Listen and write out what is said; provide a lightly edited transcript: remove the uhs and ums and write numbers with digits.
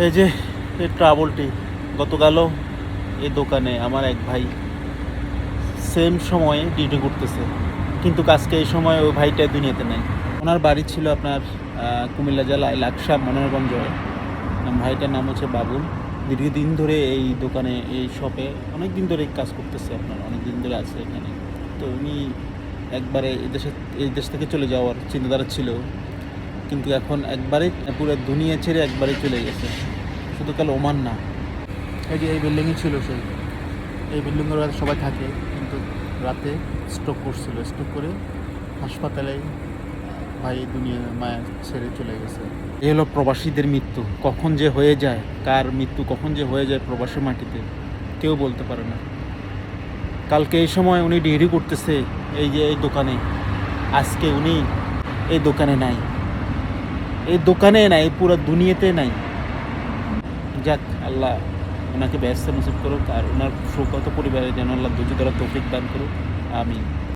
এই যে এই ট্রাভেলটি গতকালও এই দোকানে আমার এক ভাই সেম সময়ে ডিউটি করতেছে, কিন্তু আজকে এই সময় ওই ভাইটা দুনিয়াতে নেই। ওনার বাড়ি ছিল আপনার কুমিল্লা জেলায় লাকসা মনোরগঞ্জে। ভাইটার নাম হচ্ছে বাবুল। দীর্ঘদিন ধরে এই দোকানে এই শপে অনেক দিন ধরে কাজ করতেছে, আপনার অনেক দিন ধরে আছে এখানে। তো উনি একবারে এই দেশ থেকে চলে যাওয়ার চিন্তাধারা ছিল, কিন্তু এখন একবারে পুরো দুনিয়া ছেড়ে একবারে চলে গেছে। শুধু কাল ওমান না, এই যে এই বিল্ডিংয়ে ছিল সেই, এই বিল্ডিংয়ের সবাই থাকে, কিন্তু রাতে স্ট্রোক করছিল। স্ট্রোক করে হাসপাতালে ভাই দুনিয়া মায়া ছেড়ে চলে গেছে। এই হলো প্রবাসীদের মৃত্যু। কখন যে হয়ে যায়, কার মৃত্যু কখন যে হয়ে যায় প্রবাসী মাটিতে কেউ বলতে পারে না। কালকে এই সময় উনি ডিউটি করতেছে এই যে এই দোকানে, আজকে উনি এই দোকানে নাই, এই দোকানে নাই, পুরো দুনিয়াতে নাই। যাক, আল্লাহ ওনাকে ব্যস্ত নসিব করুক, আর ওনার শোকত পরিবারে যেন আল্লাহ ধৈর্য ধরার তৌফিক দান করুক। আমিন।